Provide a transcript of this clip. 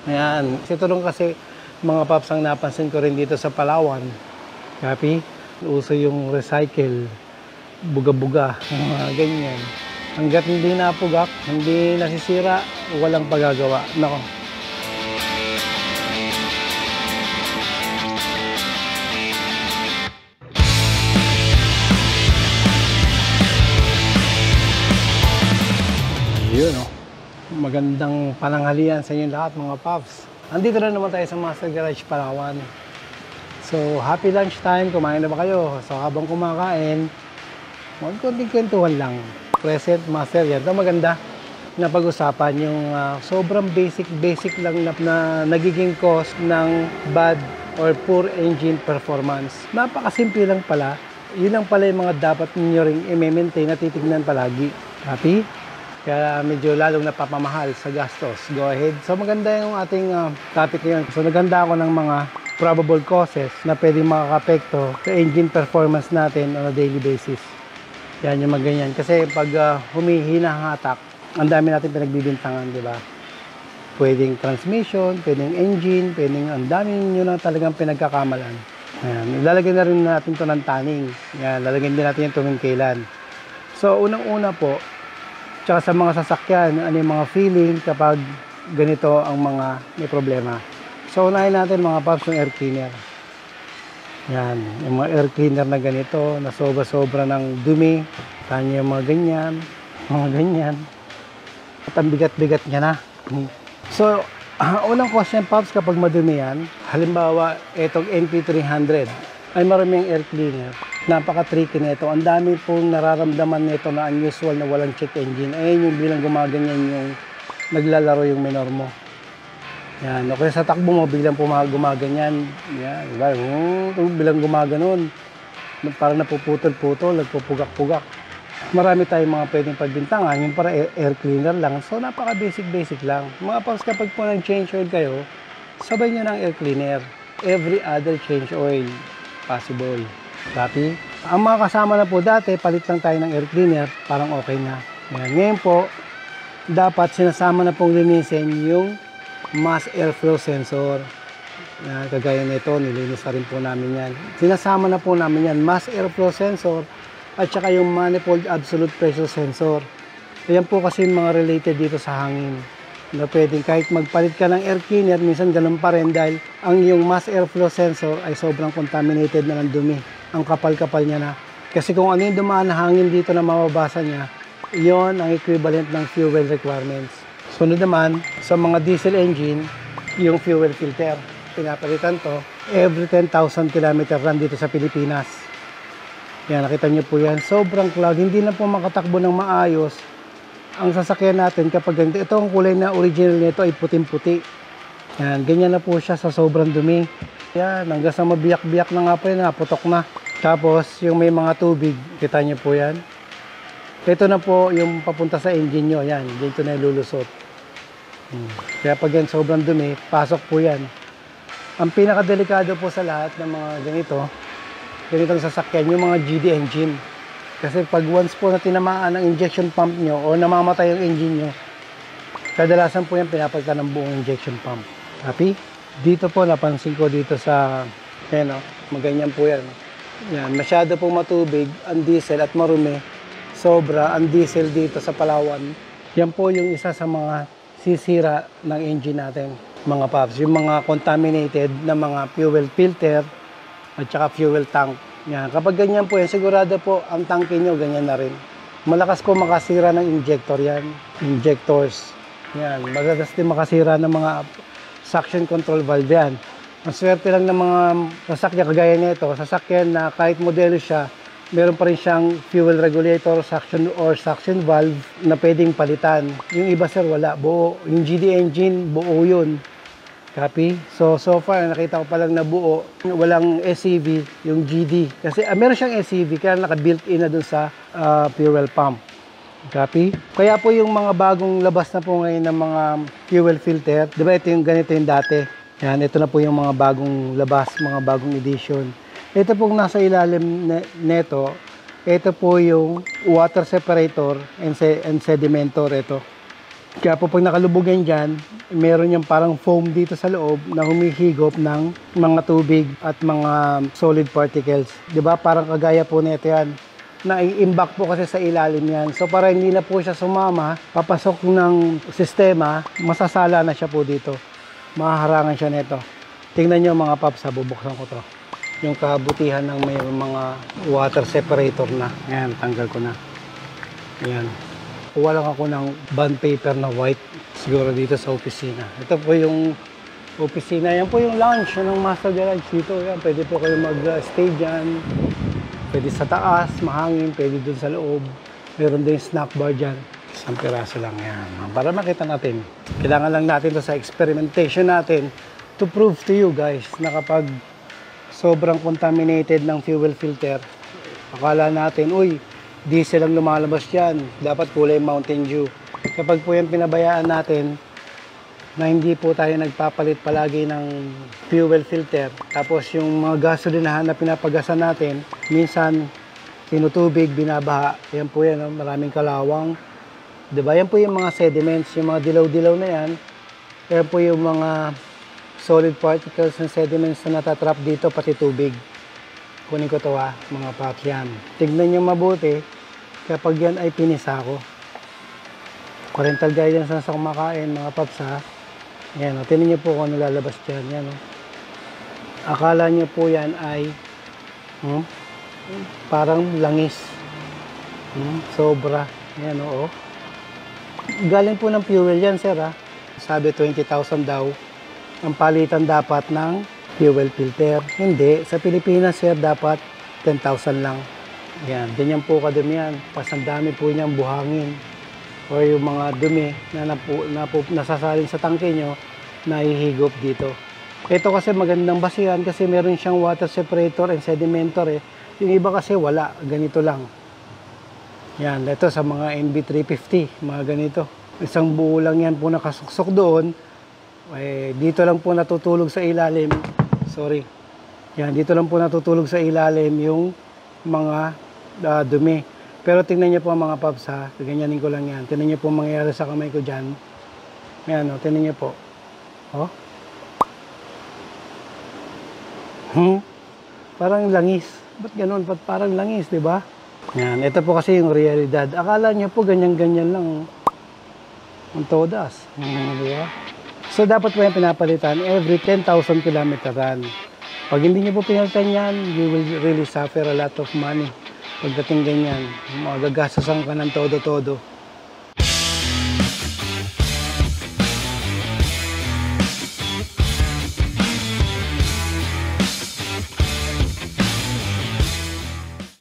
Ayan. Ito rin kasi mga paps ang napansin ko rin dito sa Palawan. Copy? Uso yung recycle, buga-buga, mga ganyan. Hanggat hindi napugak, hindi nasisira, walang pagagawa. Nako. Yun, oh. Magandang pananghalian sa inyo lahat mga paps. Andito na naman tayo sa Master Garage Palawan. So, happy lunch time. Kumain na ba kayo? So, habang kumakain, magkunting kwentuhan lang. Present Master yan. Ito maganda na pag-usapan yung sobrang basic lang na nagiging cause ng bad or poor engine performance. Napakasimple lang pala. Yun lang pala yung mga dapat ninyo ring i-maintain na titignan palagi. Happy? Kaya medyo lalong napapamahal sa gastos. Go ahead. So maganda yung ating topic ngayon. So naghanda ako ng mga probable causes na pwedeng makaka-apekto sa engine performance natin on a daily basis. Yan yung mga ganyan. Kasi pag humihina ang hatak, ang dami natin pinagbibintangan, di ba? Pwedeng transmission, pwedeng engine, pwedeng ang dami nyo na talagang pinagkakamalan. Yan. Ilalagay na rin natin ito ng tanning. Yan. Lalagyan din natin yung tumingkilan. So unang-una po, tsaka sa mga sasakyan, ano yung mga feeling kapag ganito ang mga may problema. So, unahin natin mga paps yung air cleaner. Yan, yung mga air cleaner na ganito, na sobra-sobra ng dumi. Tanya yung mga ganyan. At ang bigat-bigat niya na. So, unang question paps kapag madumi yan, halimbawa, itong NP300, ay maraming air cleaner. Napaka-tricky nito. Ang dami pong nararamdaman nito na unusual na walang check engine. Ayun yung bilang gumaganyan yung naglalaro yung minor mo. Yan. O kaya sa takbo mo, biglang gumaganyan. Yan. Diba? Bilang gumaganon. Parang napuputol-putol, nagpupugak-pugak. Marami tayong mga pwedeng pagbintangan. Yung para air cleaner lang. So, napaka-basic lang. Mga paps, kapag po nag-change oil kayo, sabay nyo ng air cleaner. Every other change oil possible. Copy? Ang mga kasama na po dati, palit lang tayo ng air cleaner, parang okay na. Yan. Ngayon po, dapat sinasama na pong linisin yung mass airflow sensor. Yan, kagaya nito, nilinis na rin po namin yan. Sinasama na po namin yan, mass airflow sensor at saka yung manifold absolute pressure sensor. Ayan po kasi mga related dito sa hangin. Na pwedeng kahit magpalit ka ng air cleaner, minsan ganun pa rin dahil ang yung mass airflow sensor ay sobrang contaminated na ng dumi. Ang kapal-kapal niya na. Kasi kung ano yung dumaan na hangin dito na mababasa niya, yon ang equivalent ng fuel requirements. Sunod naman, sa mga diesel engine, yung fuel filter. Pinapalitan to every 10,000 km run dito sa Pilipinas. Yan, nakita niyo po yan. Sobrang cloud. Hindi na po makatakbo ng maayos ang sasakyan natin kapag ganito. Ito ang kulay na original nito ay puting-puti. Yan, ganyan na po siya sa sobrang dumi. Yan, hanggang sa mabiyak-biyak na nga po yan, naputok na. Tapos, yung may mga tubig, kita nyo po yan. Ito na po yung papunta sa engine nyo. Yan, dito na ilulusot. Kaya pag yan sobrang dumi, pasok po yan. Ang pinakadelikado po sa lahat ng mga ganitong sasakyan, yung mga GD engine. Kasi pag once po na tinamaan ang injection pump nyo o namamatay yung engine nyo, kadalasan po yan pinapalitan ng buong injection pump. Happy? Dito po, napansin ko dito sa, maganyan po yan. Yan, masyado po matubig ang diesel at marumi. Sobra ang diesel dito sa Palawan. Yan po yung isa sa mga sisira ng engine natin, mga paps. Yung mga contaminated na mga fuel filter at saka fuel tank. Yan. Kapag ganyan po yan, sigurado po ang tangke nyo, ganyan na rin. Malakas po makasira ng injector yan. Injectors. Yan. Magagas din makasira ng mga suction control valve yan. Ang swerte lang ng mga sasakyan kagaya nito, sasakyan na kahit modelo siya, meron pa rin siyang fuel regulator, suction valve na pwedeng palitan. Yung iba sir, wala. Buo. Yung GD engine, buo yun. Copy? So far, nakita ko palang na buo. Walang SCV, yung GD. Kasi meron siyang SCV, kaya naka-built-in na dun sa fuel pump. Copy? Kaya po yung mga bagong labas na po ngayon ng mga fuel filter, di ba ito yung ganito yung dati? Yan, ito na po yung mga bagong labas, mga bagong edition. Ito pong nasa ilalim neto, ito po yung water separator and sedimentor ito. Kaya po pag nakalubog yan dyan, meron yung parang foam dito sa loob na humihigop ng mga tubig at mga solid particles. 'Di ba? Parang kagaya po nito yan. Na-imbak po kasi sa ilalim yan. So para hindi na po siya sumama, papasok ng sistema, masasala na siya po dito. Mahaharangan siya nito. Tingnan nyo mga paps, bubuksan ko to. Yung kabutihan ng may mga water separator na. Ayan, tanggal ko na. Ayan. Kuha lang ako ng bond paper na white siguro dito sa opisina. Ito po yung opisina. Yan po yung lounge ng Master Garage dito. Yan, pwede po kayo mag-stay dyan. Pwede sa taas, mahangin. Pwede dun sa loob. Meron din snack bar dyan. Isang piraso lang yan. Para makita natin. Kailangan lang natin to sa experimentation natin to prove to you guys na kapag sobrang contaminated ng fuel filter, akala natin, uy, diesel ang lumalabas yan. Dapat kulay Mountain Dew. Kapag po yung pinabayaan natin na hindi po tayo nagpapalit palagi ng fuel filter, tapos yung mga gasolinahan na pinapagasan natin, minsan tinutubig, binabaha. Yan po yan, maraming kalawang. Diba? Yan po yung mga sediments, yung mga dilaw-dilaw na yan. Yan po yung mga solid particles and sediments na natatrap dito, pati tubig. Kunin ko ito mga paps yan. Tignan nyo mabuti kapag yan ay pinisa ko. Parental guidance na sa kumakain mga paps ha. Yan o, tinan nyo po kung ano lalabas dyan. Yan o. Akala nyo po yan ay parang langis. Sobra. Yan o. Galing po ng fuel yan sir ha. Sabi 20,000 daw. Ang palitan dapat ng fuel filter. Hindi. Sa Pilipinas, sir, dapat 10,000 lang. Yan. Ganyan po kadumi yan. Pas ang dami po niyang buhangin. O yung mga dumi na nasasalin sa tangke nyo, nahihigop dito. Ito kasi magandang basihan kasi meron siyang water separator and sedimentor eh. Yung iba kasi wala. Ganito lang. Yan. Ito sa mga NB350. Mga ganito. Isang buo lang yan po nakasuksok doon. Eh, dito lang po natutulog sa ilalim. Sorry. Yan, dito lang po natutulog sa ilalim yung mga dumi. Pero tingnan niyo po mga paps ha. Ganyanin ko lang yan. Tingnan niyo po mangyayari sa kamay ko dyan. Yan o, tingnan niyo po. Oh. Parang langis. Ba't ganun? Ba't parang langis, di ba? Yan, ito po kasi yung realidad. Akala niyo po ganyan-ganyan lang. Ang todas. Di ba? So, dapat po yung pinapalitan every 10,000 km run. Pag hindi nyo po pinalitan yan, you will really suffer a lot of money. Pagdating ganyan, magagasasan ka ng todo-todo.